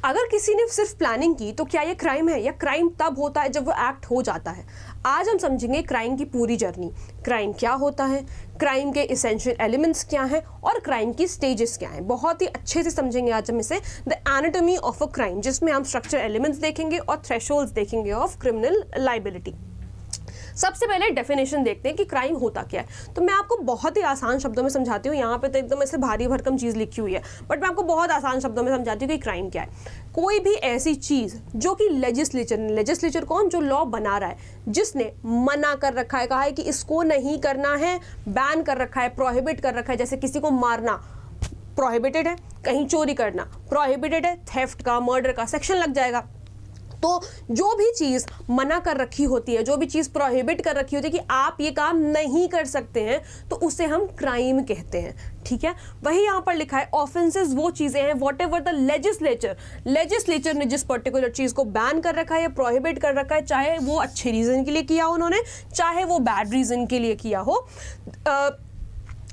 अगर किसी ने सिर्फ प्लानिंग की तो क्या ये क्राइम है, या क्राइम तब होता है जब वो एक्ट हो जाता है। आज हम समझेंगे क्राइम की पूरी जर्नी, क्राइम क्या होता है, क्राइम के एसेंशियल एलिमेंट्स क्या हैं और क्राइम की स्टेजेस क्या हैं। बहुत ही अच्छे से समझेंगे आज हम इसे, the anatomy of a crime, जिसमें हम स्ट्रक्चर एलिमेंट्स देखेंगे और थ्रेशोल्ड्स देखेंगे ऑफ क्रिमिनल लाइबिलिटी। सबसे पहले डेफिनेशन देखते हैं कि क्राइम होता क्या है। तो मैं आपको बहुत ही आसान शब्दों में समझाती हूँ, यहाँ पे तो एकदम ऐसे भारी भरकम चीज़ लिखी हुई है, बट मैं आपको बहुत आसान शब्दों में समझाती हूँ कि क्राइम क्या है। कोई भी ऐसी चीज़ जो कि लेजिस्लेचर कौन, जो लॉ बना रहा है, जिसने मना कर रखा है, कहा है कि इसको नहीं करना है, बैन कर रखा है, प्रोहिबिट कर रखा है। जैसे किसी को मारना प्रोहिबिटेड है, कहीं चोरी करना प्रोहिबिटेड है, थेफ्ट का, मर्डर का सेक्शन लग जाएगा। तो जो भी चीज़ मना कर रखी होती है, जो भी चीज़ प्रोहिबिट कर रखी होती है कि आप ये काम नहीं कर सकते हैं, तो उसे हम क्राइम कहते हैं। ठीक है, वही यहाँ पर लिखा है ऑफेंसेस वो चीज़ें हैं वॉट एवर द लेजिस्लेचर ने जिस पर्टिकुलर चीज़ को बैन कर रखा है या प्रोहिबिट कर रखा है, चाहे वो अच्छे रीज़न के लिए किया हो उन्होंने, चाहे वो बैड रीज़न के लिए किया हो।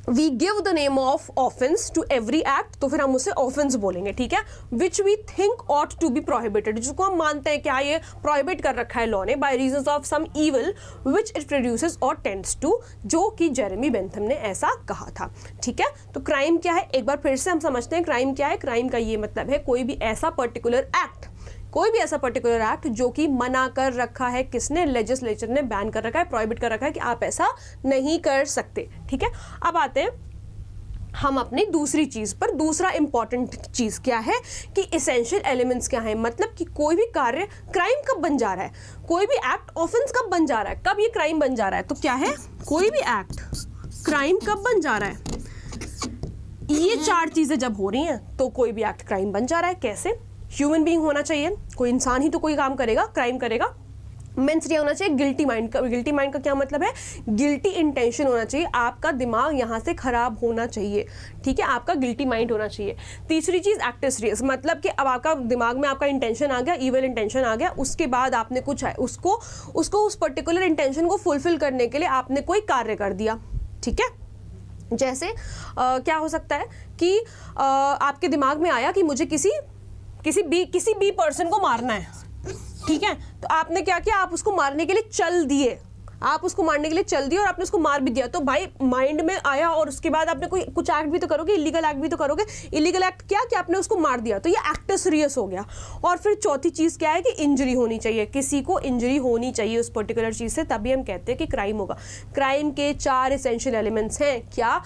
We give the name of offence to every act, तो फिर हम उसे ऑफेंस बोलेंगे। ठीक है, which we think ought to be prohibited, जिसको हम मानते हैं क्या ये प्रोहिबिट कर रखा है लॉ ने, by reasons of some evil which it produces और टेंड्स टू, जो कि जेरेमी बेंथम ने ऐसा कहा था। ठीक है, तो क्राइम क्या है, एक बार फिर से हम समझते हैं क्राइम क्या है। क्राइम का ये मतलब है कोई भी ऐसा पर्टिकुलर एक्ट जो कि मना कर रखा है, किसने, लेजिस्लेचर ने बैन कर रखा है, प्रोहिबिट कर रखा है कि आप ऐसा नहीं कर सकते। ठीक है, अब आते हैं हम अपनी दूसरी चीज पर। दूसरा इंपॉर्टेंट चीज क्या है कि एसेंशियल एलिमेंट्स क्या है, मतलब कि कोई भी कार्य क्राइम कब बन जा रहा है, कोई भी एक्ट ऑफेंस कब बन जा रहा है, कब ये क्राइम बन जा रहा है। तो क्या है, कोई भी एक्ट क्राइम कब बन जा रहा है, ये चार चीजें जब हो रही हैं तो कोई भी एक्ट क्राइम बन जा रहा है। कैसे, ह्यूमन बीइंग होना चाहिए, कोई इंसान ही तो कोई काम करेगा, क्राइम करेगा। मेंस रिया होना चाहिए, गिल्टी माइंड का क्या मतलब है, गिल्टी इंटेंशन होना चाहिए, आपका दिमाग यहाँ से खराब होना चाहिए। ठीक है, आपका गिल्टी माइंड होना चाहिए। तीसरी चीज एक्टिस रियस, मतलब कि अब आपका दिमाग में आपका इंटेंशन आ गया, इविल इंटेंशन आ गया, उसके बाद आपने कुछ है उसको उस पर्टिकुलर इंटेंशन को फुलफिल करने के लिए आपने कोई कार्य कर दिया। ठीक है, जैसे क्या हो सकता है कि आपके दिमाग में आया कि मुझे किसी बी पर्सन को मारना है। ठीक है, तो आपने क्या किया, आप उसको मारने के लिए चल दिए और आपने उसको मार भी दिया। तो भाई माइंड में आया और उसके बाद आपने कुछ एक्ट भी तो करोगे, इलीगल एक्ट भी तो करोगे। इलीगल एक्ट क्या कि आपने उसको मार दिया, तो ये एक्टस रियस हो गया। और फिर चौथी चीज क्या है कि इंजरी होनी चाहिए, किसी को इंजरी होनी चाहिए उस पर्टिकुलर चीज से, तभी हम कहते हैं कि क्राइम होगा। क्राइम के 4 एसेंशियल एलिमेंट्स हैं। क्या,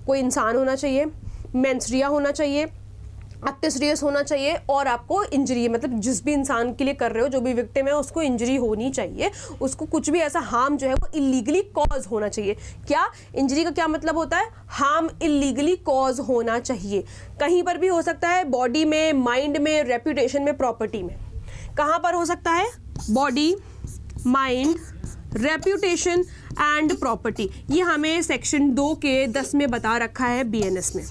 कोई इंसान होना चाहिए, मेंस रिया होना चाहिए, एक्टिस रियस होना चाहिए, और आपको इंजरी, मतलब जिस भी इंसान के लिए कर रहे हो, जो भी विक्टिम है, उसको इंजरी होनी चाहिए, उसको कुछ भी ऐसा हार्म जो है वो इलीगली कॉज होना चाहिए। क्या, इंजरी का क्या मतलब होता है, हार्म इलीगली कॉज होना चाहिए। कहीं पर भी हो सकता है, बॉडी में, माइंड में, रेपुटेशन में, प्रॉपर्टी में। कहाँ पर हो सकता है, body, mind, reputation and property. ये हमें सेक्शन 2 के 10 में बता रखा है बीएनएस में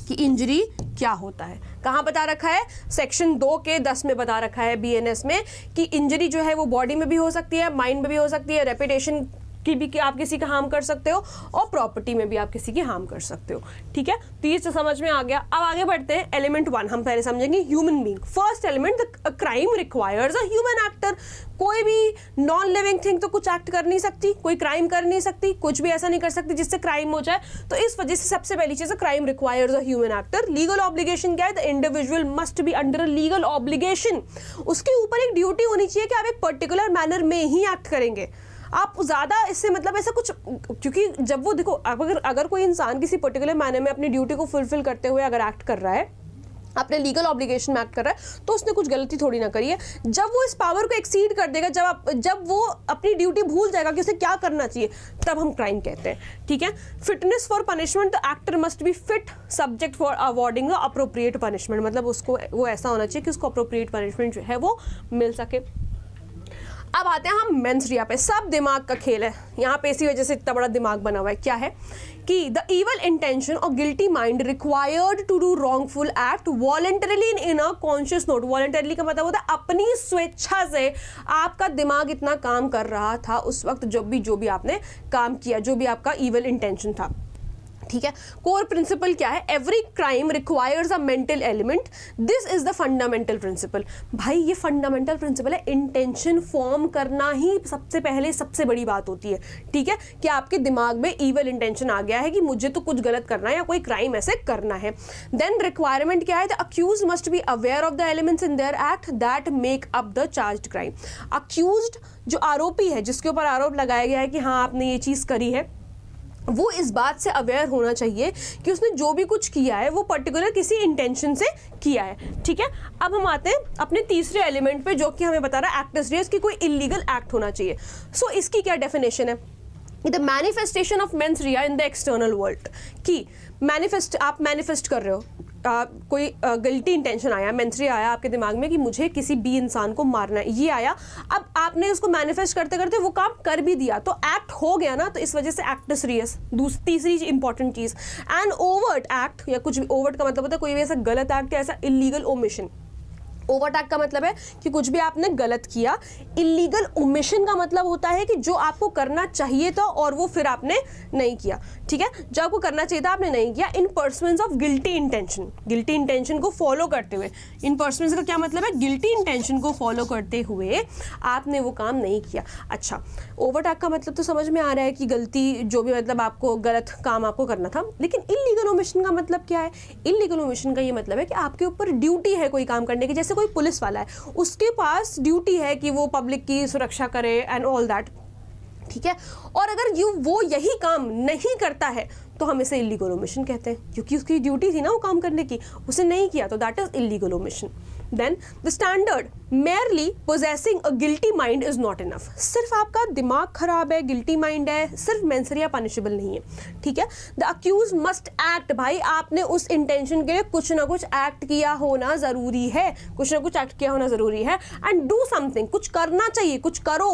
कि इंजरी क्या होता है। कहाँ बता रखा है, सेक्शन 2 के 10 में बता रखा है बीएनएस में कि इंजरी जो है वो बॉडी में भी हो सकती है, माइंड में भी हो सकती है, रेपुटेशन की भी, कि आप किसी का हार्म कर सकते हो, और प्रॉपर्टी में भी आप किसी की हार्म कर सकते हो। ठीक है, तो ये तो समझ में आ गया। अब आगे बढ़ते हैं, एलिमेंट 1 हम पहले समझेंगे, human being. First element, the crime requires a human actor. कोई भी नॉन लिविंग थिंग तो कुछ एक्ट कर नहीं सकती, कोई क्राइम कर नहीं सकती, कुछ भी ऐसा नहीं कर सकती जिससे क्राइम हो जाए। तो इस वजह से सबसे पहली चीज है, crime requires a human actor. Legal obligation क्या है, the individual must be under a legal obligation. उसके ऊपर एक ड्यूटी होनी चाहिए कि आप एक पर्टिकुलर मैनर में ही एक्ट करेंगे। आप ज़्यादा इससे मतलब ऐसा कुछ, क्योंकि जब वो देखो, अगर कोई इंसान किसी पर्टिकुलर मैनर में अपनी ड्यूटी को फुलफिल करते हुए अगर एक्ट कर रहा है, अपने लीगल ऑब्लिगेशन में एक्ट कर रहा है, तो उसने कुछ गलती थोड़ी ना करी है। जब वो इस पावर को एक्सीड कर देगा, जब वो अपनी ड्यूटी भूल जाएगा कि उसे क्या करना चाहिए, तब हम क्राइम कहते हैं। ठीक है, fitness for punishment, the actor must be fit subject for awarding appropriate punishment. मतलब उसको वो ऐसा होना चाहिए कि उसको अप्रोप्रिएट पनिशमेंट जो है वो मिल सके। अब आते हैं हम मेंस रिया पे। सब दिमाग का खेल है यहाँ पे, इसी वजह से इतना बड़ा दिमाग बना हुआ है। क्या है कि द इवल इंटेंशन और guilty mind required to do wrongful act voluntarily in a conscious note. Voluntarily का मतलब होता है अपनी स्वेच्छा से आपका दिमाग इतना काम कर रहा था उस वक्त, जो भी आपने काम किया, जो भी आपका इवल इंटेंशन था। ठीक है। कोर प्रिंसिपल क्या है? Every crime requires a mental element, this is the fundamental principle. भाई ये फंडामेंटल प्रिंसिपल है, इंटेंशन फॉर्म करना ही सबसे पहले सबसे बड़ी बात होती है, ठीक है, कि आपके दिमाग में इवल इंटेंशन आ गया है कि मुझे तो कुछ गलत करना है या कोई क्राइम ऐसे करना है। देन रिक्वायरमेंट क्या है? The accused must be aware of the elements in their act that make up the charged crime. Accused जो आरोपी है, जिसके ऊपर आरोप लगाया गया है कि हाँ आपने ये चीज़ करी है, वो इस बात से अवेयर होना चाहिए कि उसने जो भी कुछ किया है वो पर्टिकुलर किसी इंटेंशन से किया है, ठीक है। अब हम आते हैं अपने तीसरे एलिमेंट पे, जो कि हमें बता रहा है एक्टस रियस कि कोई इलीगल एक्ट होना चाहिए। सो इसकी क्या डेफिनेशन है? The manifestation of mains Riya in the external world, कि आप मैनिफेस्ट कर रहे हो, कोई गिल्टी इंटेंशन आया, मेंस रिया आया आपके दिमाग में कि मुझे किसी बी इंसान को मारना है, ये आया, अब आपने उसको मैनिफेस्ट करते करते वो काम कर भी दिया, तो एक्ट हो गया ना, तो इस वजह से एक्टस रियस। तीसरी इंपॉर्टेंट चीज, एन ओवर्ट एक्ट, या कुछ भी ओवर्ट का मतलब होता है कोई भी ऐसा गलत एक्ट या ऐसा इलीगल ओमिशन। ओवर्ट एक्ट का मतलब है कि कुछ भी आपने गलत किया। इलीगल ओमिशन का मतलब होता है कि जो आपको करना चाहिए था और वो फिर आपने नहीं किया, ठीक है, जो आपको करना चाहिए था आपने नहीं किया। In pursuance of guilty intention, guilty intention को फॉलो करते हुए, इन पर्सुएंस का क्या मतलब है? गिल्टी इंटेंशन को फॉलो करते हुए आपने वो काम नहीं किया। अच्छा, ओवर्ट एक्ट का मतलब तो समझ में आ रहा है कि गलती जो भी, मतलब आपको गलत काम आपको करना था, लेकिन इलीगल ओमिशन का मतलब क्या है? इलीगल ओमिशन का ये मतलब है कि आपके ऊपर ड्यूटी है कोई काम करने की, जैसे कोई पुलिस वाला है, उसके पास ड्यूटी है कि वो पब्लिक की सुरक्षा करे एंड ऑल दैट, ठीक है, और अगर वो यही काम नहीं करता है तो हम इसे इलीगल ओमिशन कहते हैं, क्योंकि उसकी ड्यूटी थी ना वो काम करने की, उसे नहीं किया, तो that is illegal omission. Then the standard, merely possessing a guilty mind is not enough. सिर्फ आपका दिमाग खराब है, गिल्टी माइंड है, सिर्फ मेंस रिया पनिशेबल नहीं है, ठीक है। द अक्यूज मस्ट एक्ट, भाई आपने उस इंटेंशन के लिए कुछ ना कुछ एक्ट किया होना जरूरी है, कुछ ना कुछ एक्ट किया होना जरूरी है। एंड डू समथिंग, कुछ करना चाहिए, कुछ करो।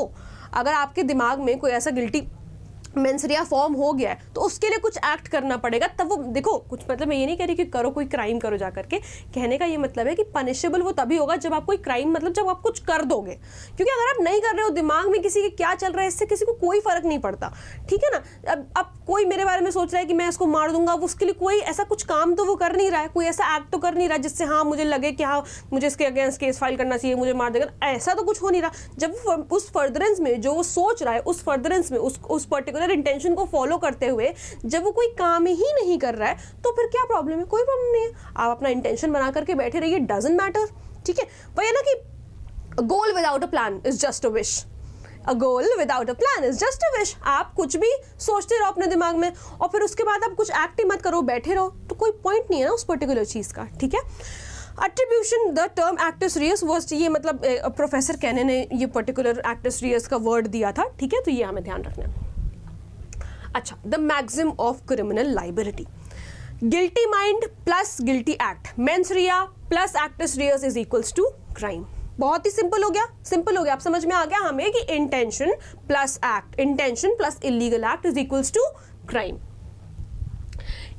अगर आपके दिमाग में कोई ऐसा गिल्टी मेंस रिया फॉर्म हो गया है तो उसके लिए कुछ एक्ट करना पड़ेगा, तब वो देखो, कुछ मतलब मैं ये नहीं कह रही कि करो कोई क्राइम करो जा करके, कहने का ये मतलब है कि पनिशेबल वो तभी होगा जब आप कोई क्राइम, मतलब जब आप कुछ कर दोगे, क्योंकि अगर आप नहीं कर रहे हो, दिमाग में किसी के क्या चल रहा है इससे किसी को कोई फर्क नहीं पड़ता, ठीक है ना। अब कोई मेरे बारे में सोच रहा है कि मैं इसको मार दूंगा, उसके लिए कोई ऐसा कुछ काम तो वो कर नहीं रहा है, कोई ऐसा एक्ट तो कर नहीं रहा जिससे हाँ मुझे लगे कि हाँ मुझे इसके अगेंस्ट केस फाइल करना चाहिए, मुझे मार देगा, ऐसा तो कुछ हो नहीं रहा। जब उस फर्दरेंस में जो वो सोच रहा है, उस फर्दरेंस में उस पर्टिकुलर इंटेंशन को फॉलो करते हुए जब वो कोई काम ही नहीं कर रहा है, तो फिर क्या प्रॉब्लम है? कोई प्रॉब्लम नहीं है, आप अपना इंटेंशन बना करके बैठे रहिए, डजंट मैटर, ठीक है। वही है ना कि goal without a plan is just a wish, a goal without a plan is just a wish. आप कुछ भी सोचते रहो अपने दिमाग में और फिर उसके बाद आप कुछ एक्ट ही मत करो, बैठे रहो, तो कोई पॉइंट नहीं है ना उस पर्टिकुलर चीज का, ठीक है। अट्रीब्यूशन, the term acts Reis was, ये मतलब प्रोफेसर कैने ने ये पर्टिकुलर एक्टस रियस का वर्ड दिया था, ठीक है, तो ये हमें ध्यान रखना है। अच्छा, the maxim of criminal liability, guilty mind plus guilty act, mens rea plus actus reus is equals to crime. बहुत ही सिंपल हो गया, सिंपल हो गया, आप समझ में आ गया हमें कि intention plus act, intention plus illegal act is equals to crime.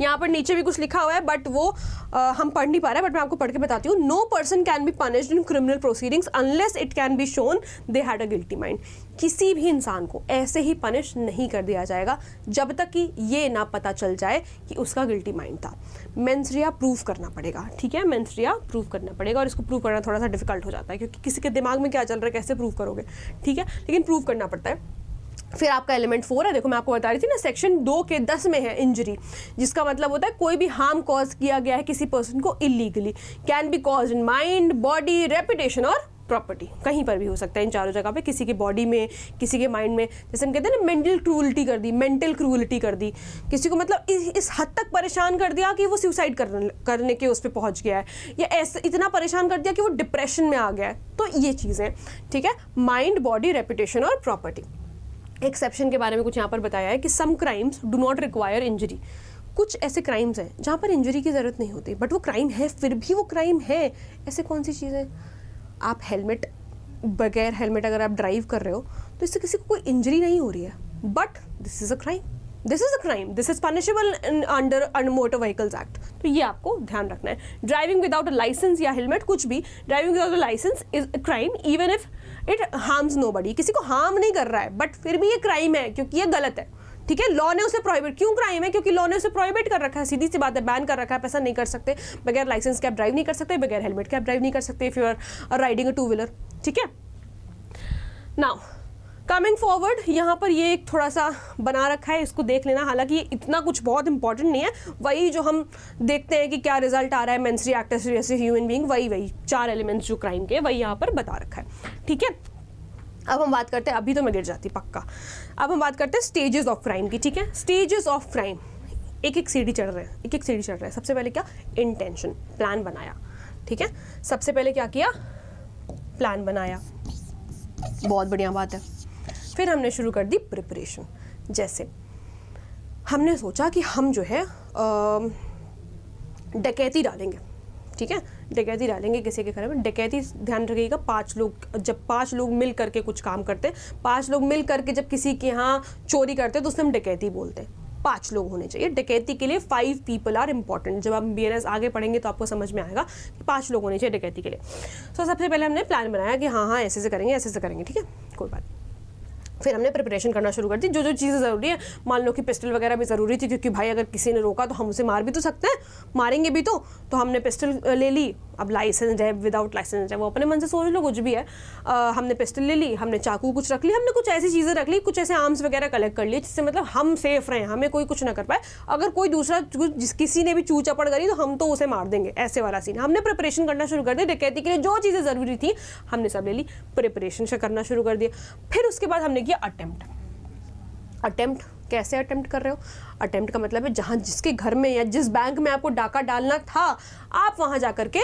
यहाँ पर नीचे भी कुछ लिखा हुआ है बट वो हम पढ़ नहीं पा रहे, बट मैं आपको पढ़ के बताती हूँ। No person can be punished in criminal proceedings unless it can be shown they had a guilty mind. किसी भी इंसान को ऐसे ही पनिश नहीं कर दिया जाएगा जब तक कि ये ना पता चल जाए कि उसका गिल्टी माइंड था। मेंस रिया प्रूव करना पड़ेगा, ठीक है, मेंस रिया प्रूव करना पड़ेगा, और इसको प्रूव करना थोड़ा सा डिफिकल्ट हो जाता है क्योंकि किसी के दिमाग में क्या चल रहा है कैसे प्रूव करोगे, ठीक है, लेकिन प्रूव करना पड़ता है। फिर आपका एलिमेंट 4 है, देखो मैं आपको बता रही थी ना, सेक्शन 2 के 10 में है इंजरी, जिसका मतलब होता है कोई भी हार्म कॉज किया गया है किसी पर्सन को illegally, can be cause in mind, body, reputation और प्रॉपर्टी, कहीं पर भी हो सकता है इन चारों जगह पे, किसी के बॉडी में, किसी के माइंड में, जैसे हम कहते हैं ना मेंटल क्रूअल्टी कर दी, मेंटल क्रूअल्टी कर दी, किसी को मतलब इस हद तक परेशान कर दिया कि वो सुसाइड करने के उस पर पहुंच गया है, या ऐसे इतना परेशान कर दिया कि वो डिप्रेशन में आ गया है, तो ये चीज़ें, ठीक है, माइंड, बॉडी, रेपुटेशन और प्रॉपर्टी। एक्सेप्शन के बारे में कुछ यहाँ पर बताया है कि some crimes do not require injury, कुछ ऐसे क्राइम्स हैं जहाँ पर इंजरी की ज़रूरत नहीं होती बट वो क्राइम है, फिर भी वो क्राइम है। ऐसे कौन सी चीज़ें? आप हेलमेट, बगैर हेलमेट अगर आप ड्राइव कर रहे हो तो इससे किसी को कोई इंजरी नहीं हो रही है, but this is a crime, this is a crime, this is punishable under motor vehicles act, तो ये आपको ध्यान रखना है। ड्राइविंग विदाउट अ लाइसेंस या हेलमेट, कुछ भी, driving without a licence is a crime even if it harms nobody, किसी को हार्म नहीं कर रहा है बट फिर भी ये क्राइम है क्योंकि ये गलत है, ठीक है, लॉ ने उसे प्रोहिबिट, क्यों क्राइम है? क्योंकि लॉ ने उसे प्रोहिबिट कर रखा है, सीधी सी बात है, बैन कर रखा है, पैसा नहीं कर सकते, बगैर लाइसेंस के आप ड्राइव नहीं कर सकते, बगैर हेलमेट के आप ड्राइव नहीं कर सकते if you are riding a two wheeler. ठीक है, नाउ कमिंग फॉरवर्ड, यहाँ पर ये एक थोड़ा सा बना रखा है, इसको देख लेना। हालांकि ये इतना कुछ बहुत इंपॉर्टेंट नहीं है, वही जो हम देखते हैं कि क्या रिजल्ट आ रहा है mens react as a human being, वही 4 एलिमेंट्स जो क्राइम के, वही यहाँ पर बता रखा है। ठीक है, अब हम बात करते हैं, अभी तो मैं गिर जाती पक्का, अब हम बात करते हैं स्टेजेस ऑफ क्राइम की। ठीक है, स्टेजेस ऑफ क्राइम, एक सीढ़ी चढ़ रहे हैं, एक सीढ़ी चढ़ रहे हैं। सबसे पहले क्या? इंटेंशन, प्लान बनाया। ठीक है, सबसे पहले क्या किया? प्लान बनाया, बहुत बढ़िया बात है। फिर हमने शुरू कर दी प्रिपरेशन। जैसे हमने सोचा कि हम जो है डकैती डालेंगे। ठीक है, डकैती डालेंगे किसी के घर में। डकैती, ध्यान रखिएगा, 5 लोग, जब 5 लोग मिल करके कुछ काम करते हैं, 5 लोग मिल करके जब किसी के यहाँ चोरी करते हैं तो उसे हम डकैती बोलते हैं। 5 लोग होने चाहिए डकैती के लिए। 5 पीपल आर इंपॉर्टेंट। जब आप BNS आगे पढ़ेंगे तो आपको समझ में आएगा कि 5 लोग होने चाहिए डकैती के लिए। तो सबसे पहले हमने प्लान बनाया कि हाँ ऐसे से करेंगे, ऐसे से करेंगे। ठीक है, कोई बात। फिर हमने प्रिपरेशन करना शुरू कर दी, जो जो चीज़ें ज़रूरी है। मान लो कि पिस्टल वगैरह भी ज़रूरी थी, क्योंकि भाई अगर किसी ने रोका तो हम उसे मार भी तो सकते हैं, मारेंगे भी तो हमने पिस्टल ले ली। अब लाइसेंस है, विदाउट लाइसेंस है, वो अपने मन से सोच लो, कुछ भी है। हमने पिस्टल ले ली, हमने चाकू कुछ रख ली, हमने कुछ ऐसी चीज़ें रख ली, कुछ ऐसे आर्म्स वगैरह कलेक्ट कर लिए जिससे मतलब हम सेफ रहें, हमें कोई कुछ ना कर पाए। अगर कोई दूसरा किसी ने भी चू चपड़ करी तो हम तो उसे मार देंगे, ऐसे वाला सीन। हमने प्रिपरेशन करना शुरू कर दी डकैती के लिए, जो चीज़ें ज़रूरी थी हमने सब ले ली, प्रिपरेशन से करना शुरू कर दिया। फिर उसके बाद हमने किया अटेम्प्ट। कैसे अटेम्प्ट कर रहे हो? अटेम्प्ट का मतलब है जहाँ जिसके घर में या जिस बैंक में आपको डाका डालना था, आप वहाँ जा करके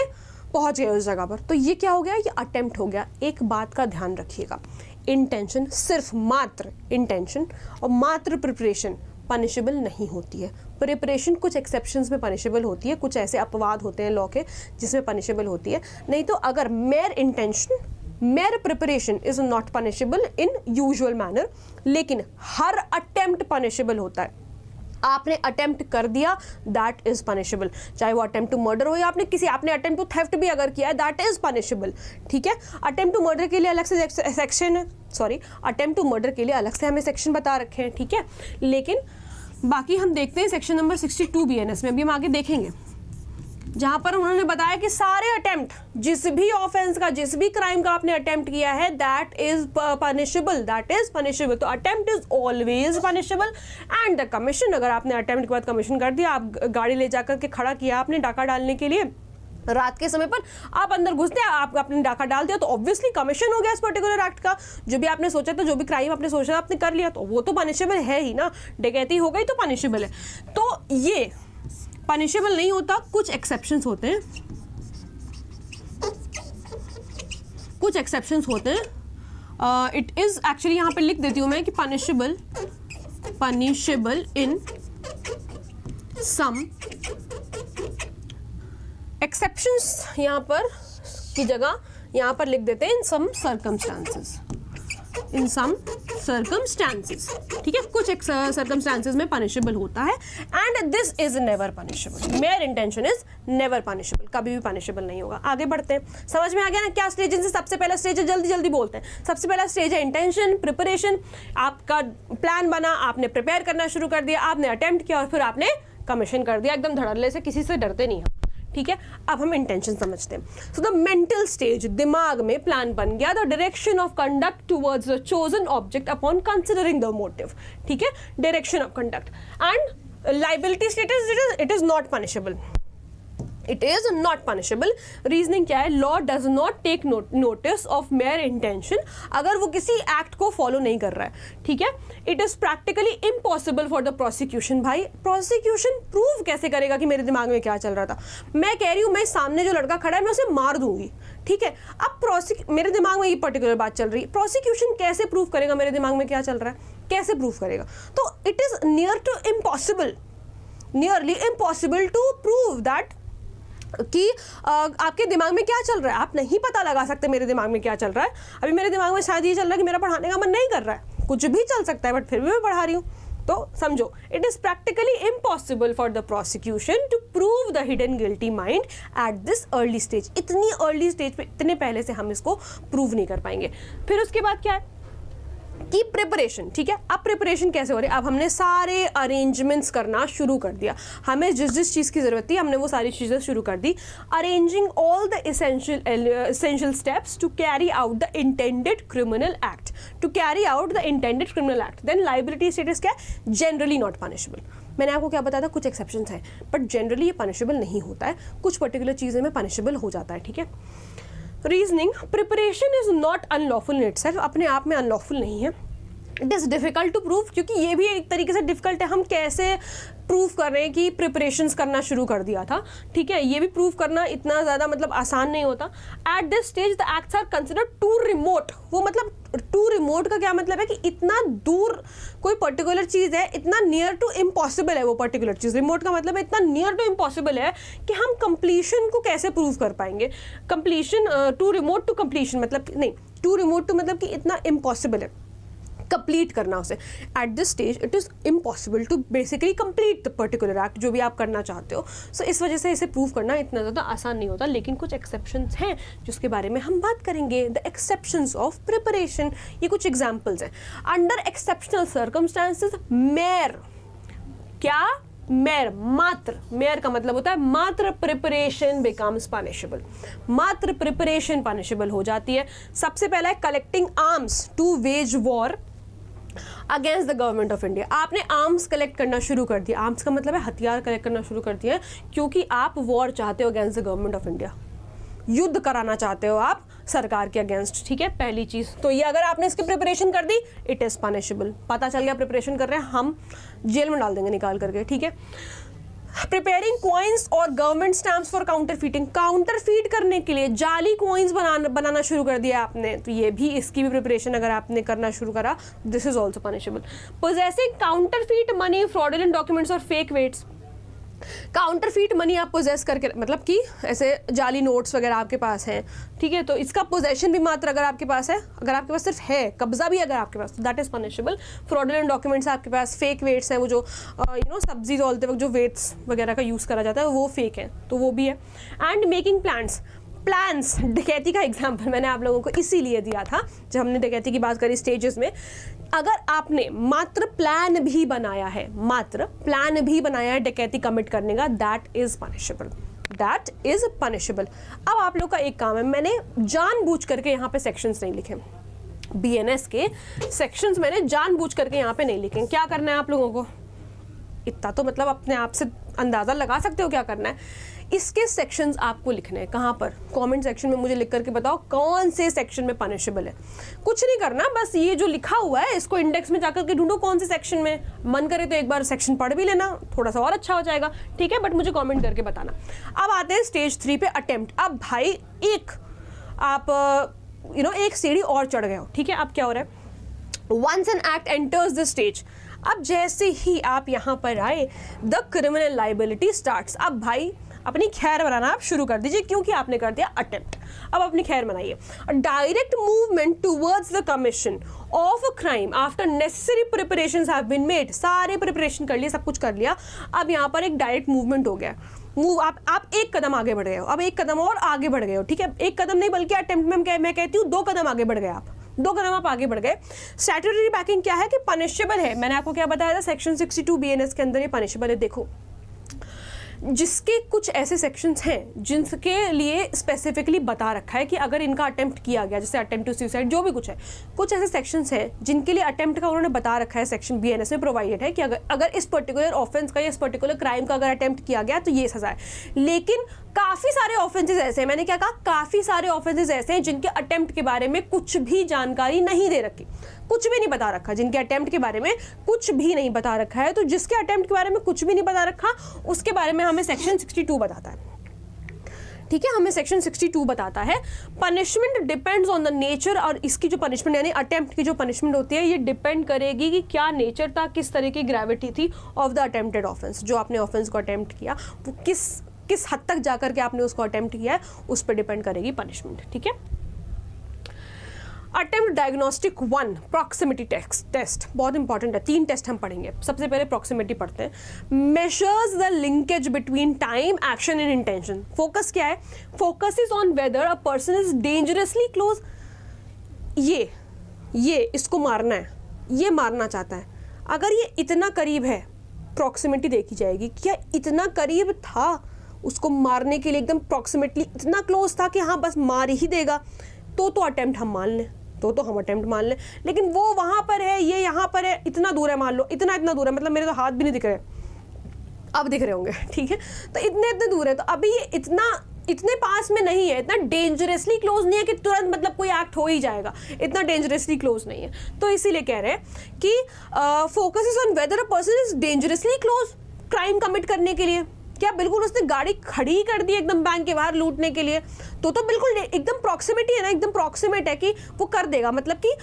पहुँच गए उस जगह पर, तो ये क्या हो गया? ये अटेम्प्ट हो गया। एक बात का ध्यान रखिएगा, इंटेंशन, सिर्फ मात्र इंटेंशन और मात्र प्रिपरेशन पनिशेबल नहीं होती है। प्रिपरेशन कुछ एक्सेप्शंस में पनिशेबल होती है, कुछ ऐसे अपवाद होते हैं लॉ के जिसमें पनिशेबल होती है। नहीं तो अगर mayor intention, mayor preparation is not punishable in usual manner, लेकिन हर अटेम्प्ट पनिशेबल होता है। आपने अटेम्प्ट कर दिया, दैट इज पनिशेबल। चाहे वो अटेम्प्ट टू मर्डर हो या आपने अटेम्प्ट टू थेफ्ट भी अगर किया है, दैट इज पनिशेबल। ठीक है, अटेम्प्ट टू मर्डर के लिए अलग से सेक्शन है, अटेम्प्ट टू मर्डर के लिए अलग से हमें सेक्शन बता रखे हैं। ठीक है, लेकिन बाकी हम देखते हैं सेक्शन नंबर 62 BNS में, अभी हम आगे देखेंगे, जहां पर उन्होंने बताया कि सारे अटेम्प्ट, जिस भी ऑफेंस का, जिस भी क्राइम का आपने अटेम्प्ट किया है, दैट इज पनिशेबल। तो attempt is always punishable and the commission, अगर आपने अटेम्प्ट के बाद कमीशन कर दिया, आप गाड़ी ले जाकर के खड़ा किया आपने डाका डालने के लिए, रात के समय पर आप अंदर घुसते हैं, आप आपने डाका डाल दिया, तो ऑब्वियसली कमीशन हो गया इस पर्टिकुलर एक्ट का। जो भी आपने सोचा था, जो भी क्राइम आपने सोचा आपने कर लिया, तो वो तो पनिशेबल है ही ना। डकैती हो गई तो पनिशेबल है। तो ये पनिशेबल नहीं होता, कुछ एक्सेप्शंस होते हैं, कुछ एक्सेप्शंस होते हैं। इट इज एक्चुअली, यहाँ पे लिख देती हूँ मैं कि पनिशेबल इन सम एक्सेप्शंस, यहाँ पर की जगह यहाँ पर लिख देते हैं इन सम सर्कमस्टांसेस, इन सम सर्कमस्टांसेस। ठीक है, कुछ सर्कमस्टांसेस में पनिशेबल होता है and this is never punishable. Mayor intention is never punishable, कभी भी पनिशेबल नहीं होगा। आगे बढ़ते हैं, समझ में आ गया ना क्या स्टेज है? सबसे पहला स्टेज है, जल्दी जल्दी बोलते हैं। सबसे पहला स्टेज है इंटेंशन, प्रिपरेशन। आपका प्लान बना, आपने प्रिपेयर करना शुरू कर दिया, आपने अटेम्प्ट किया और फिर आपने कमीशन कर दिया, एकदम धड़ल्ले से, किसी से डरते नहीं हम। ठीक है, अब हम इंटेंशन समझते हैं। सो द मेंटल स्टेज, दिमाग में प्लान बन गया, the direction of conduct towards the chosen object upon considering the motive. ठीक है, direction of conduct and liability status, it is not punishable, it is not punishable. Reasoning क्या है? Law does not take notice of mere intention, अगर वो किसी act को follow नहीं कर रहा है। ठीक है, it is practically impossible for the prosecution. भाई प्रोसिक्यूशन प्रूव कैसे करेगा कि मेरे दिमाग में क्या चल रहा था? मैं कह रही हूँ, मैं सामने जो लड़का खड़ा है मैं उसे मार दूंगी। ठीक है, अब मेरे दिमाग में ये पर्टिकुलर बात चल रही है, प्रोसिक्यूशन कैसे प्रूव करेगा मेरे दिमाग में क्या चल रहा है? कैसे प्रूव करेगा? तो it is nearly impossible to prove that कि आपके दिमाग में क्या चल रहा है। आप नहीं पता लगा सकते मेरे दिमाग में क्या चल रहा है। अभी मेरे दिमाग में शायद ये चल रहा है कि मेरा पढ़ाने का मन नहीं कर रहा है, कुछ भी चल सकता है, बट फिर भी मैं पढ़ा रही हूँ। तो समझो, it is practically impossible for the prosecution to prove the hidden guilty mind at this early stage. इतनी अर्ली स्टेज पे, इतने पहले से हम इसको प्रूव नहीं कर पाएंगे। फिर उसके बाद क्या है? की प्रिपरेशन, ठीक है। अब प्रिपरेशन कैसे हो रही है, अब हमने सारे अरेंजमेंट्स करना शुरू कर दिया, हमें जिस जिस चीज़ की ज़रूरत थी हमने वो सारी चीज़ें शुरू कर दी। Arranging all the essential steps to carry out the intended criminal act, to carry out the intended criminal act, then liability status क्या है, generally not punishable। मैंने आपको क्या बताया था, कुछ एक्सेप्शंस हैं, बट जनरली ये पनिशेबल नहीं होता है, कुछ पर्टिकुलर चीज़ें में पनिशेबल हो जाता है, ठीक है। Reasoning, preparation is not unlawful in itself, अपने आप में अनलॉफुल नहीं है। It is difficult to prove, क्योंकि ये भी एक तरीके से डिफ़िकल्ट है, हम कैसे प्रूव कर रहे हैं कि प्रिपरेशंस करना शुरू कर दिया था, ठीक है। ये भी प्रूव करना इतना ज़्यादा मतलब आसान नहीं होता। At this stage the acts are considered too remote, वो मतलब टू रिमोट का क्या मतलब है कि इतना दूर कोई पर्टिकुलर चीज़ है, इतना नियर टू इम्पॉसिबल है वो पर्टिकुलर चीज़। रिमोट का मतलब है इतना नियर टू इम्पॉसिबल है कि हम कंप्लीशन को कैसे प्रूव कर पाएंगे। Completion, too remote to completion मतलब नहीं, टू रिमोट टू मतलब कि इतना इम्पॉसिबल है कंप्लीट करना उसे। At this stage it is impossible to basically complete the particular act जो भी आप करना चाहते हो। सो इस वजह से इसे प्रूव करना इतना ज़्यादा आसान नहीं होता, लेकिन कुछ एक्सेप्शंस हैं जिसके बारे में हम बात करेंगे। द एक्सेप्शंस ऑफ प्रिपरेशन, ये कुछ एग्जाम्पल्स हैं। अंडर एक्सेप्शनल सर्कमस्टांसेस मेयर, क्या मेयर, मात्र, मेयर का मतलब होता है मात्र प्रिपरेशन बिकम्स पनिशेबल, मात्र प्रिपरेशन पनिशेबल हो जाती है। सबसे पहला है collecting arms to wage war against the government of India. आपने आर्म्स कलेक्ट करना शुरू कर दिया, आर्म्स का मतलब है हथियार कलेक्ट करना शुरू कर दिया, क्योंकि आप वॉर चाहते हो against the government of India, युद्ध कराना चाहते हो आप सरकार के अगेंस्ट, ठीक है। पहली चीज़ तो ये, अगर आपने इसकी प्रिपरेशन कर दी इट इज़ पनिशेबल। पता चल गया प्रिपरेशन कर रहे हैं, हम जेल में डाल देंगे निकाल करके, ठीक है। प्रिपेयरिंग कॉइन्स और गवर्नमेंट स्टैम्प्स फॉर काउंटरफीटिंग, काउंटरफीट करने के लिए जाली कॉइन्स बनाना शुरू कर दिया आपने, तो ये भी, इसकी भी प्रिपरेशन अगर आपने करना शुरू करा, this is also punishable. Possessing counterfeit money, fraudulent documents और फेक वेट्स, काउंटरफीट मनी आप पोजेस करके, मतलब कि ऐसे जाली नोट्स वगैरह आपके पास हैं, ठीक है, तो इसका पोजेशन भी मात्र अगर आपके पास है, अगर आपके पास सिर्फ है, कब्जा भी अगर आपके पास, that is punishable. Fraudulent documents आपके पास, फेक वेट्स हैं, वो जो सब्जी तोलते वक्त जो वेट्स वगैरह का यूज़ करा जाता है वो फेक है, तो वो भी है। एंड मेकिंग प्लान्स, डकैती का एग्जाम्पल मैंने आप लोगों को इसीलिए दिया था जब हमने डकैती की बात करी स्टेजेस में। अगर आपने मात्र प्लान भी बनाया है, मात्र प्लान भी बनाया है डकैती कमिट करने का, that is punishable, that is punishable. अब आप लोग का एक काम है, मैंने जानबूझ करके यहाँ पे सेक्शंस नहीं लिखे, BNS के सेक्शंस मैंने जानबूझ करके यहाँ पे नहीं लिखे। क्या करना है आप लोगों को, इतना तो मतलब अपने आप से अंदाज़ा लगा सकते हो क्या करना है। इसके सेक्शंस आपको लिखने हैं, कहाँ पर, कमेंट सेक्शन में मुझे लिख करके बताओ कौन से सेक्शन में पनिशेबल है। कुछ नहीं करना, बस ये जो लिखा हुआ है इसको इंडेक्स में जाकर के ढूंढो कौन से सेक्शन में, मन करे तो एक बार सेक्शन पढ़ भी लेना, थोड़ा सा और अच्छा हो जाएगा, ठीक है, बट मुझे कमेंट करके बताना। अब आते हैं स्टेज 3 पे, अटेम्प्ट। अब भाई एक आप एक सीढ़ी और चढ़ गए हो, ठीक है। अब क्या हो रहा है, once an act enters the stage, अब जैसे ही आप यहाँ पर आए, द क्रिमिनल लाइबिलिटी स्टार्ट्स। अब भाई अपनी खैर बनाना आप शुरू कर दीजिए, क्योंकि आपने कर दिया अटेम्प्ट, अब अपनी खैर बनाइए। Direct movement towards the commission of a crime after necessary preparations have been made, सारे प्रिपरेशन कर लिए, सब कुछ कर लिया, अब यहाँ पर एक डायरेक्ट मूवमेंट हो गया। आप एक कदम आगे बढ़ गए हो, अब एक कदम और आगे बढ़ गए हो, ठीक है। एक कदम नहीं बल्कि अटेम्प्ट में मैं कहती हूँ 2 कदम आगे बढ़ गए आप, 2 कदम आप आगे बढ़ गए। स्टैट्यूटरी बैकिंग क्या है कि पनिशेबल है, मैंने आपको क्या बताया था, सेक्शन 62 BNS के अंदर ये पनिशेबल है। देखो, जिसके कुछ ऐसे सेक्शंस हैं जिनके लिए स्पेसिफिकली बता रखा है कि अगर इनका अटेम्प्ट किया गया, जैसे अटेम्प्ट टू सुसाइड जो भी कुछ है, कुछ ऐसे सेक्शंस हैं जिनके लिए अटेम्प्ट का उन्होंने बता रखा है, सेक्शन BNS में प्रोवाइडेड है कि अगर इस पर्टिकुलर ऑफेंस का या इस पर्टिकुलर क्राइम का अगर अटेम्प्ट किया गया तो ये सजा है। लेकिन काफ़ी सारे ऑफेंसेस ऐसे हैं, मैंने क्या कहा, काफ़ी सारे ऑफेंसेस ऐसे हैं जिनके अटेम्प्ट के बारे में कुछ भी जानकारी नहीं दे रखी, कुछ भी नहीं बता रखा, जिनके अटेम्प्ट के बारे में कुछ भी नहीं बता रखा है। तो जिसके अटेम्प्ट के बारे में कुछ भी नहीं बता रखा उसके बारे में हमें सेक्शन 62 बताता है, ठीक है, हमें सेक्शन 62 बताता है। Punishment depends on the nature, और इसकी जो पनिशमेंट यानी अटेम्प्ट की जो पनिशमेंट होती है ये डिपेंड करेगी कि क्या नेचर था, किस तरह की ग्रेविटी थी ऑफ द अटेम्प्टेड ऑफेंस, जो आपने ऑफेंस को अटेम्प्ट किया वो किस हद तक जाकर के आपने उसको अटेम्प्ट किया है, उस पर डिपेंड करेगी पनिशमेंट, ठीक है। अटेम्प्ट डायग्नोस्टिक 1 प्रॉक्सिमिटी टेस्ट बहुत इंपॉर्टेंट है, 3 टेस्ट हम पढ़ेंगे। सबसे पहले प्रॉक्सिमिटी पढ़ते हैं। Measures the linkage between time, action and intention. Focus क्या है, focus is on whether a person is dangerously close, ये इसको मारना है, ये मारना चाहता है। अगर ये इतना करीब है, प्रॉक्सिमिटी देखी जाएगी, क्या इतना करीब था उसको मारने के लिए, एकदम प्रॉक्सिमेटली इतना क्लोज था कि हाँ बस मार ही देगा, तो अटेम्प्ट हम मान लें, तो हम अटेम्प्ट मान लें। लेकिन वो वहाँ पर है, ये यहाँ पर है, इतना दूर है, मान लो इतना दूर है, मतलब मेरे तो हाथ भी नहीं दिख रहे, अब दिख रहे होंगे, ठीक है, तो इतने दूर है, तो अभी ये इतने पास में नहीं है, इतना डेंजरसली क्लोज नहीं है कि तुरंत मतलब कोई एक्ट हो ही जाएगा, इतना डेंजरसली क्लोज नहीं है। तो इसीलिए कह रहे हैं कि focus is on whether a person is dangerously close crime commit करने के लिए। क्या बिल्कुल उसने गाड़ी खड़ी कर दी एकदम बैंक के बाहर लूटने के लिए, तो बिल्कुल एकदम प्रॉक्सिमिटी है ना, एकदम प्रॉक्सिमेट है कि वो कर देगा, मतलब कि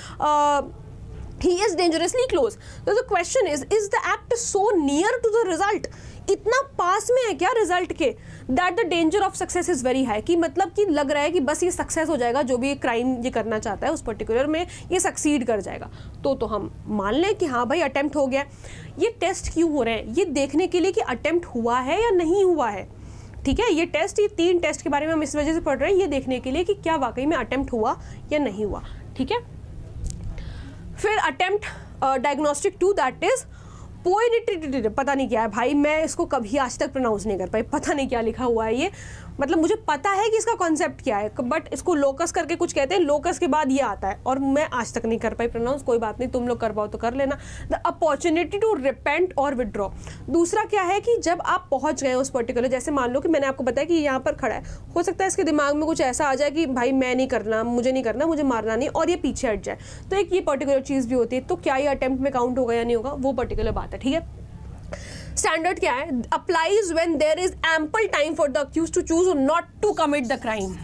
he is dangerously close. So the question is the act so near to the result, इतना पास में है क्या रिजल्ट के, that the danger of success is very high, कि मतलब कि लग रहा है कि बस ये सक्सेस हो जाएगा, जो भी क्राइम ये करना चाहता है उस पर्टिकुलर में ये सक्सीड कर जाएगा, तो हम मान लें कि हाँ भाई अटेम्प्ट हो गया। ये टेस्ट क्यों हो रहे हैं, ये देखने के लिए कि अटेम्प्ट हुआ है या नहीं हुआ है, ठीक है। ये 3 टेस्ट के बारे में हम इस वजह से पढ़ रहे हैं, ये देखने के लिए कि क्या वाकई में अटेम्प्ट हुआ या नहीं हुआ, ठीक है। फिर अटेम्प्ट डायग्नोस्टिक 2, दैट इज पोइनिटी, पता नहीं क्या है भाई, मैं इसको कभी आज तक प्रोनाउंस नहीं कर पाई, पता नहीं क्या लिखा हुआ है ये, मतलब मुझे पता है कि इसका कॉन्सेप्ट क्या है, बट इसको लोकस करके कुछ कहते हैं, लोकस के बाद ये आता है और मैं आज तक नहीं कर पाई प्रोनाउंस। कोई बात नहीं, तुम लोग कर पाओ तो कर लेना। द अपॉर्चुनिटी टू रिपेंट और विड्रॉ। दूसरा क्या है कि जब आप पहुंच गए उस पर्टिकुलर, जैसे मान लो कि मैंने आपको बताया कि यहाँ पर खड़ा है, हो सकता है इसके दिमाग में कुछ ऐसा आ जाए कि भाई मैं नहीं करना, मुझे नहीं करना, मुझे मारना नहीं, और ये पीछे हट जाए, तो एक ये पर्टिकुलर चीज़ भी होती है। तो क्या ये अटेम्प्ट में काउंट होगा या नहीं होगा, वो पर्टिकुलर बात है, ठीक है। स्टैंडर्ड क्या है, applies when there is ample time for the accused to choose not to commit the crime.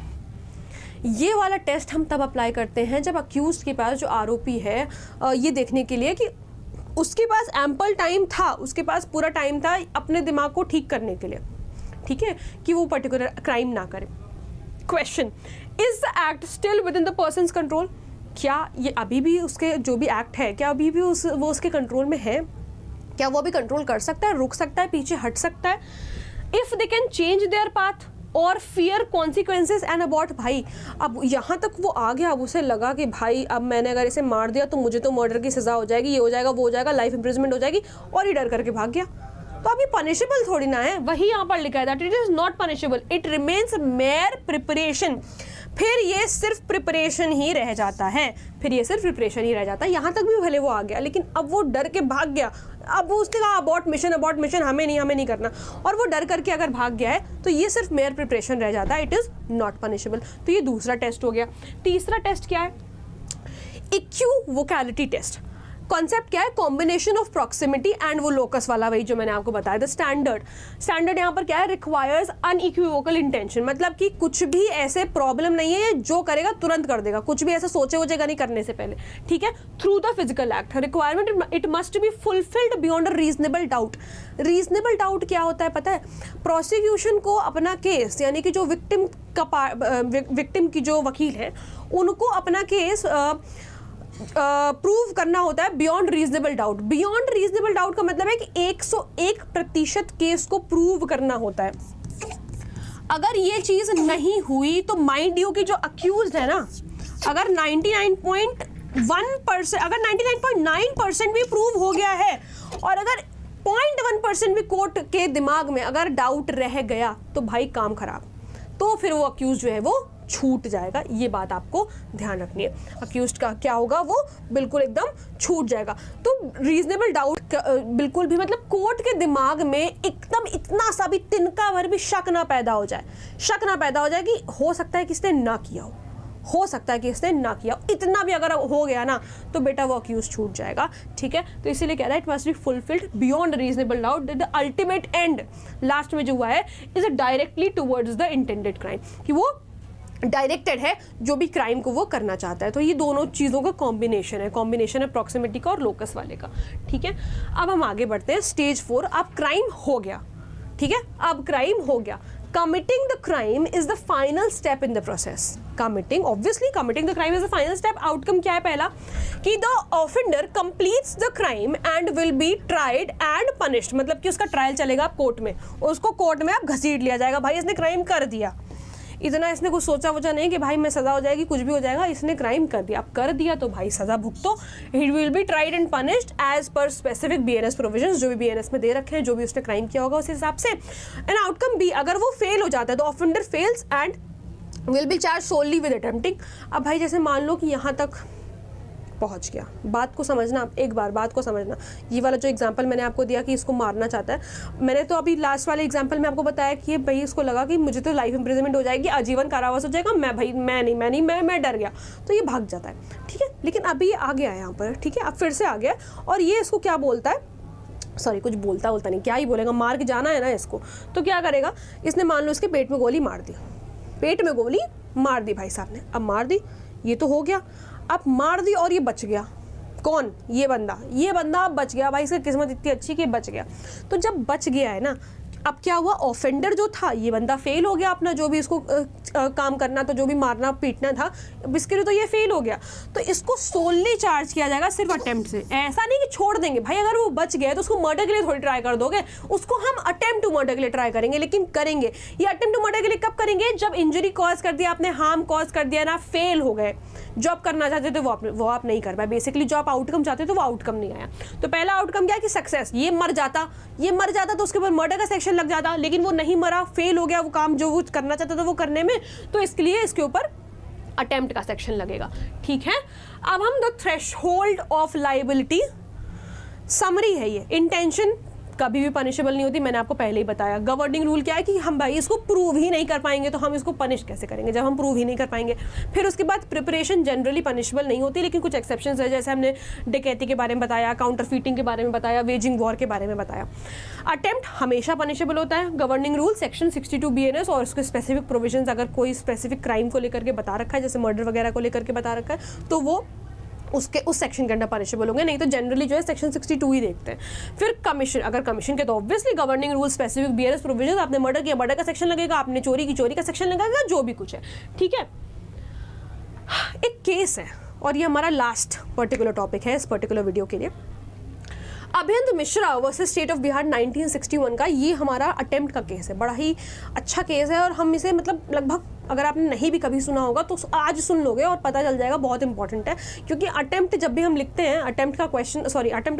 ये वाला टेस्ट हम तब अप्लाई करते हैं जब अक्यूज्ड के पास, जो आरोपी है, ये देखने के लिए कि उसके पास एम्पल टाइम था, उसके पास पूरा टाइम था अपने दिमाग को ठीक करने के लिए, ठीक है, कि वो पर्टिकुलर क्राइम ना करे। Question, is the act still with in the persons control. क्या ये अभी भी उसके जो भी एक्ट है, क्या अभी भी वो उसके कंट्रोल में है, क्या वो भी कंट्रोल कर सकता है, रुक सकता है, पीछे हट सकता है। If they can change their path और फियर कॉन्सिक्वेंसेज एंड अबाउट। भाई अब यहाँ तक वो आ गया, अब उसे लगा कि भाई अब मैंने अगर इसे मार दिया तो मुझे तो मर्डर की सजा हो जाएगी, ये हो जाएगा, वो हो जाएगा, लाइफ इंप्रिजनमेंट हो जाएगी, और ये डर करके भाग गया, तो अभी पनिशेबल थोड़ी ना है। वही यहाँ पर लिखा है that it is not punishable, it remains mayor preparation. फिर ये सिर्फ प्रिपरेशन ही रह जाता है, फिर ये सिर्फ प्रिपरेशन ही रह जाता है। यहाँ तक भी भले वो आ गया, लेकिन अब वो डर के भाग गया, अब वो उसने कहा अबॉट मिशन, हमें नहीं करना, और वो डर करके अगर भाग गया है तो ये सिर्फ मेयर प्रिपरेशन रह जाता है, इट इज़ नॉट पनिशेबल। तो ये दूसरा टेस्ट हो गया। तीसरा टेस्ट क्या है, इक्विवोकैलिटी टेस्ट। कॉन्सेप्ट क्या है, कॉम्बिनेशन ऑफ प्रॉक्सिमिटी एंड वो लोकस वाला, वही जो मैंने आपको बताया। द स्टैंडर्ड यहाँ पर क्या है, रिक्वायर्स अनइक्विवोकल इंटेंशन, मतलब कि कुछ भी ऐसे प्रॉब्लम नहीं है, जो करेगा तुरंत कर देगा, कुछ भी ऐसा सोचे वोचेगा नहीं करने से पहले, ठीक है। Through the physical act, requirement it must be fulfilled beyond a reasonable doubt. Reasonable doubt क्या होता है पता है, प्रोसिक्यूशन को अपना केस, यानी कि जो विक्टिम की जो वकील है उनको अपना केस प्रूव करना होता है beyond reasonable doubt. Beyond reasonable doubt का मतलब है कि 101% केस को प्रूव करना होता है। अगर ये चीज नहीं हुई तो माइंड यू कि जो अक्यूज्ड है ना, अगर 99.1%, अगर 99.9% भी प्रूव हो गया है, और अगर 0.1% भी कोर्ट के दिमाग में अगर डाउट रह गया, तो भाई काम खराब, तो फिर वो अक्यूज जो है वो छूट जाएगा। ये बात आपको ध्यान रखनी है, अक्यूज्ड का क्या होगा, वो बिल्कुल एकदम छूट जाएगा। तो रीजनेबल डाउट बिल्कुल भी, मतलब कोर्ट के दिमाग में एकदम इतना सा भी तिनका भर भी शक ना पैदा हो जाए, कि हो सकता है कि इसने ना किया हो सकता है कि इसने ना किया, इतना भी अगर हो गया ना तो बेटा वो अक्यूज छूट जाएगा, ठीक है। तो इसीलिए कह रहा है it must be fulfilled beyond reasonable doubt, the ultimate and, last में जो हुआ है, is directly towards the intended crime, कि वो डायरेक्टेड है जो भी क्राइम को वो करना चाहता है। तो ये दोनों चीज़ों का कॉम्बिनेशन है प्रॉक्सिमिटी का और लोकस वाले का, ठीक है। अब हम आगे बढ़ते हैं, स्टेज 4। अब क्राइम हो गया, ठीक है, अब क्राइम हो गया। Committing the crime is the final step in the process. Committing the crime is the final step. Outcome क्या है पहला, कि the offender completes the crime and will be tried and punished, मतलब कि उसका ट्रायल चलेगा कोर्ट में, उसको कोर्ट में अब घसीट लिया जाएगा, भाई इसने क्राइम कर दिया, इतना इसने कुछ सोचा वोचा नहीं कि भाई मैं सज़ा हो जाएगी, कुछ भी हो जाएगा, इसने क्राइम कर दिया। अब कर दिया तो भाई सज़ा भुगतो। It will be tried and punished as per specific BNS provisions, जो भी BNS में दे रखे हैं, जो भी उसने क्राइम किया होगा उस हिसाब से। एंड आउटकम बी, अगर वो फेल हो जाता है तो offender fails and will be charge only with attempting. अब भाई जैसे मान लो कि यहाँ तक पहुंच गया, बात को समझना, एक बार बात को समझना। ये वाला जो एग्जांपल मैंने आपको दिया कि इसको मारना चाहता है, मैंने तो अभी लास्ट वाले एग्जांपल में आपको बताया कि ये भाई इसको लगा कि मुझे तो लाइफ इंप्रिजनमेंट हो जाएगी, आजीवन कारावास हो जाएगा, मैं डर गया, तो ये भाग जाता है, ठीक है। लेकिन अभी ये आ गया है यहाँ पर, ठीक है, अब फिर से आ गया और ये इसको क्या बोलता है, सॉरी कुछ बोलता नहीं, क्या ही बोलेगा, मार के जाना है ना इसको, तो क्या करेगा, इसने मान लो इसके पेट में गोली मार दी, पेट में गोली मार दी भाई साहब ने। अब मार दी, ये तो हो गया, अब मार दी और ये बच गया। कौन? ये बंदा अब बच गया भाई, इसकी किस्मत इतनी अच्छी कि बच गया। तो जब बच गया है ना, अब क्या हुआ, ऑफेंडर जो था ये बंदा फेल हो गया अपना जो भी इसको काम करना था, जो भी मारना पीटना था, इसके लिए तो ये फेल हो गया, तो इसको सोलली चार्ज किया जाएगा सिर्फ अटेम्प्ट से। ऐसा नहीं कि छोड़ देंगे भाई, अगर वो बच गया तो उसको मर्डर के लिए थोड़ी ट्राई कर दोगे, उसको हम अटेम्प्ट टू मर्डर के लिए ट्राई करेंगे। लेकिन करेंगे ये अटेम्प्ट टू मर्डर के लिए कब करेंगे, जब इंजरी कॉज कर दिया आपने, हार्म कॉज कर दिया ना, फेल हो गए, जो आप करना चाहते थे वो आप नहीं कर पाए, बेसिकली जो आप आउटकम चाहते थे वो आउटकम नहीं आया। तो पहला आउटकम क्या कि सक्सेस, ये मर जाता तो उसके ऊपर मर्डर का सेक्शन लग जाता, लेकिन वो नहीं मरा, फेल हो गया वो काम जो वो करना चाहता था वो करने में, तो इसके लिए इसके ऊपर अटेम्प्ट का सेक्शन लगेगा, ठीक है। अब हम the threshold of liability, summary है ये, इंटेंशन कभी भी पनिशेबल नहीं होती, मैंने आपको पहले ही बताया। गवर्निंग रूल क्या है कि हम भाई इसको प्रूव ही नहीं कर पाएंगे तो हम इसको पनिश कैसे करेंगे जब हम प्रूव ही नहीं कर पाएंगे। फिर उसके बाद प्रिपरेशन जनरली पनिशेबल नहीं होती, लेकिन कुछ एक्सेप्शंस है, जैसे हमने डकैती के बारे में बताया, काउंटर फीटिंग के बारे में बताया, वेजिंग वॉर के बारे में बताया। अटेम्प्ट हमेशा पनिशेबल होता है। गवर्निंग रूल सेक्शन 62 BNS और उसके स्पेसिफिक प्रोविजंस, अगर कोई स्पेसिफिक क्राइम को लेकर के बता रखा है, जैसे मर्डर वगैरह को लेकर के बता रखा है, तो वो उसके उस सेक्शन के अंदर पनिशेबल होंगे, नहीं तो जनरली जो है सेक्शन 62 ही देखते हैं। फिर कमीशन, अगर कमीशन के तो obviously governing rule specific BNS provision, आपने मर्डर किया मर्डर का सेक्शन लगेगा, आपने चोरी की चोरी का सेक्शन लगेगा, जो भी कुछ है, ठीक है। एक केस है और ये हमारा लास्ट पर्टिकुलर टॉपिक है इस पर्टिकुलर वीडियो के लिए, Abhayanand Mishra versus state of Bihar 1961 का। ये हमारा अटेम्प्ट का केस है, बड़ा ही अच्छा केस है और हम इसे मतलब लगभग, अगर आपने नहीं भी कभी सुना होगा तो आज सुन लोगे और पता चल जाएगा, बहुत इंपॉर्टेंट है। क्योंकि अटेम्प्ट जब भी हम लिखते हैं, अटेम्प्ट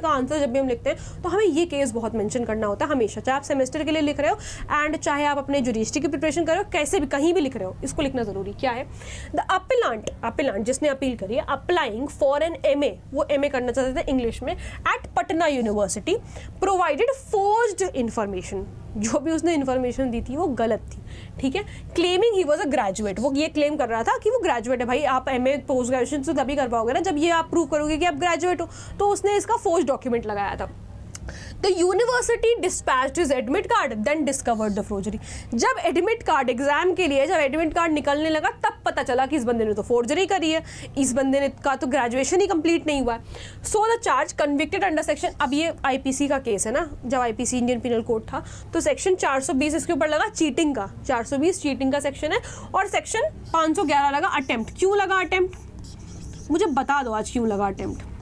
का आंसर जब भी हम लिखते हैं तो हमें ये केस बहुत मेंशन करना होता है हमेशा, चाहे आप सेमेस्टर के लिए लिख रहे हो एंड चाहे आप अपने जुडिशरी की प्रिपरेशन कर रहे हो, कैसे भी कहीं भी लिख रहे हो, इसको लिखना जरूरी। क्या है, द अपीलांट जिसने अपील करी है, अप्लाइंग फॉर एन MA, वो MA करना चाहते थे इंग्लिश में, at Patna university, provided forced information, जो भी उसने इन्फॉर्मेशन दी थी वो गलत थी, ठीक है। Claiming he was a graduate, वो ये क्लेम कर रहा था कि वो ग्रेजुएट है। भाई आप MA पोस्ट ग्रेजुएशन तो तभी कर पाओगे ना जब ये आप प्रूव करोगे कि आप ग्रेजुएट हो, तो उसने इसका फोर्स डॉक्यूमेंट लगाया था। The university dispatched his admit card then discovered the forgery. जब एडमिट कार्ड एग्जाम के लिए, जब एडमिट कार्ड निकलने लगा तब पता चला कि इस बंदे ने तो फोर्जरी करी है, इस बंदे ने का तो ग्रेजुएशन ही कंप्लीट नहीं हुआ है। So the charge convicted under section, अब ये IPC का केस है ना, जब IPC इंडियन पिनल कोड था तो सेक्शन 420 इसके ऊपर लगा चीटिंग का, 420 चीटिंग का सेक्शन है, और सेक्शन 511 लगा अटेम्प्ट। क्यों लगा अटेम्प्ट, मुझे बता दो आज क्यों लगा अटेम्प्ट।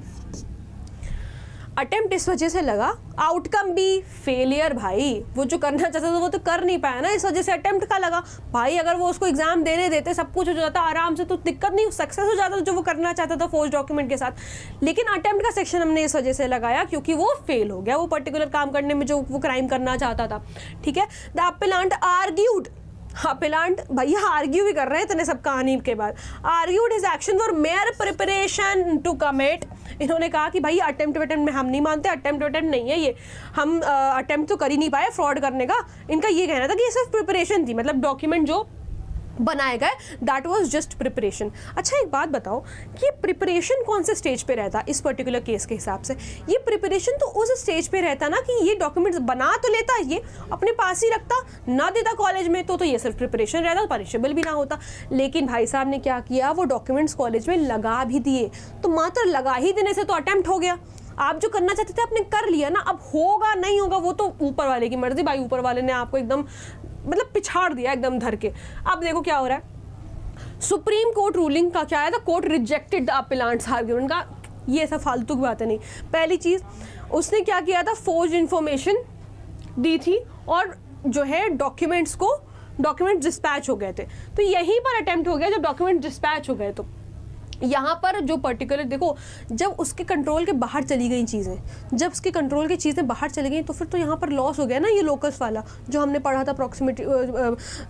अटेम्प्ट इस वजह से लगा, आउटकम भी फेलियर, भाई वो जो करना चाहता था वो तो कर नहीं पाया ना, इस वजह से अटेम्प्ट का लगा। भाई अगर वो उसको एग्जाम देने देते, सब कुछ हो जाता आराम से, तो दिक्कत नहीं, सक्सेस हो जाता जो वो करना चाहता था फोर्स डॉक्यूमेंट के साथ। लेकिन अटेम्प्ट का सेक्शन हमने इस वजह से लगाया क्योंकि वो फेल हो गया वो पर्टिकुलर काम करने में जो वो क्राइम करना चाहता था, ठीक है। द अपीलांट आर्ग्यूड, अपीलांट भैया आर्ग्यू भी कर रहे हैं इतने सब कहानी के बाद, argued his action for mere preparation to commit. इन्होंने कहा कि भाई अटेम्प्ट में हम नहीं मानते, अटेम्प्ट नहीं है ये, हम अटेम्प्ट तो कर ही नहीं पाए फ्रॉड करने का। इनका ये कहना था कि ये सिर्फ प्रिपरेशन थी, मतलब डॉक्यूमेंट जो बनाए गए दैट वाज जस्ट प्रिपरेशन। अच्छा एक बात बताओ कि प्रिपरेशन कौन से स्टेज पे रहता इस पर्टिकुलर केस के हिसाब से, ये प्रिपरेशन तो उस स्टेज पे रहता ना कि ये डॉक्यूमेंट्स बना तो लेता, ये अपने पास ही रखता, ना देता कॉलेज में, तो ये सिर्फ प्रिपरेशन रहता, पनिशेबल भी ना होता। लेकिन भाई साहब ने क्या किया, वो डॉक्यूमेंट्स कॉलेज में लगा भी दिए, तो मात्र लगा ही देने से तो अटेम्प्ट हो गया। आप जो करना चाहते थे आपने कर लिया ना, अब होगा नहीं होगा वो तो ऊपर वाले की मर्जी। भाई ऊपर वाले ने आपको एकदम मतलब पिछाड़ दिया एकदम धर के। अब देखो क्या हो रहा है, सुप्रीम कोर्ट रूलिंग का क्या आया था, कोर्ट रिजेक्टेड द अपीलांट्स आर्ग्यूमेंट का। ये सब फालतू की बातें नहीं। पहली चीज उसने क्या किया था, फोर्ज इन्फॉर्मेशन दी थी और जो है डॉक्यूमेंट्स को डॉक्यूमेंट डिस्पैच हो गए थे। तो यहीं पर अटेम्प्ट हो गया जब डॉक्यूमेंट डिस्पैच हो गए। तो यहाँ पर जो पर्टिकुलर देखो, जब उसके कंट्रोल के बाहर चली गई चीज़ें, जब उसके कंट्रोल की चीज़ें बाहर चली गई तो फिर तो यहाँ पर लॉस हो गया ना। ये लोकस वाला जो हमने पढ़ा था, प्रॉक्सिमिटी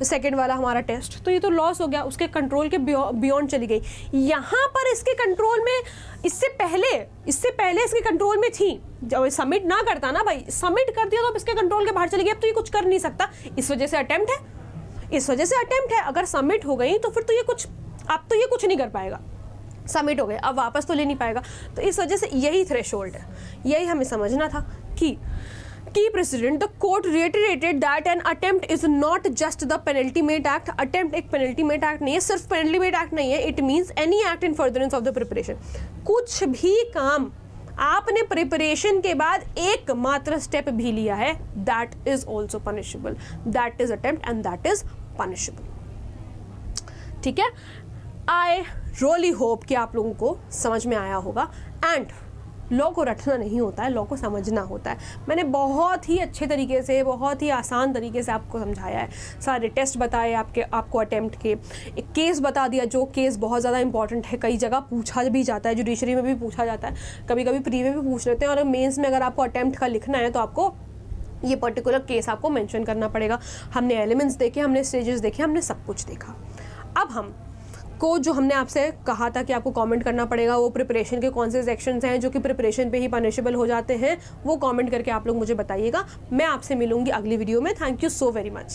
सेकंड वाला हमारा टेस्ट, तो ये तो लॉस हो गया, उसके कंट्रोल के बियॉन्ड चली गई। यहाँ पर इसके कंट्रोल में इससे पहले इसके कंट्रोल में थी। जब सबमिट ना करता ना भाई, सबमिट कर दिया तो अब इसके कंट्रोल के बाहर चली गई, अब तो ये कुछ कर नहीं सकता। इस वजह से अटेम्प्ट है, अगर सबमिट हो गई तो फिर तो ये कुछ, अब तो ये कुछ नहीं कर पाएगा। सबमिट हो गए, अब वापस तो ले नहीं पाएगा। तो इस वजह से यही थ्रेशोल्ड है, यही हमें समझना था कि key precedent the court reiterated that an attempt is not just the penultimate act. Attempt एक पेनल्टीमेट एक्ट नहीं है, सिर्फ पेनल्टीमेट एक्ट नहीं है, it means any act in furtherance of the preparation. कुछ भी काम आपने प्रिपरेशन के बाद एक मात्र स्टेप भी लिया है, that is also punishable, that is attempt and that is punishable. ठीक है, आई रियली होप कि आप लोगों को समझ में आया होगा। एंड लॉ को रटना नहीं होता है, लॉ को समझना होता है। मैंने बहुत ही अच्छे तरीके से, बहुत ही आसान तरीके से आपको समझाया है, सारे टेस्ट बताए आपको अटेम्प्ट के, एक केस बता दिया जो केस बहुत ज़्यादा इंपॉर्टेंट है, कई जगह पूछा भी जाता है, जुडिशरी में भी पूछा जाता है, कभी कभी प्री में भी पूछ लेते हैं, और मेंस में अगर आपको अटेम्प्ट का लिखना है तो आपको ये पर्टिकुलर केस आपको मेंशन करना पड़ेगा। हमने एलिमेंट्स देखे, हमने स्टेजेस देखे, हमने सब कुछ देखा। अब हम को जो हमने आपसे कहा था कि आपको कमेंट करना पड़ेगा, वो प्रिपरेशन के कौन से सेक्शंस हैं जो कि प्रिपरेशन पे ही पनिशेबल हो जाते हैं, वो कमेंट करके आप लोग मुझे बताइएगा। मैं आपसे मिलूंगी अगली वीडियो में। Thank you so very much.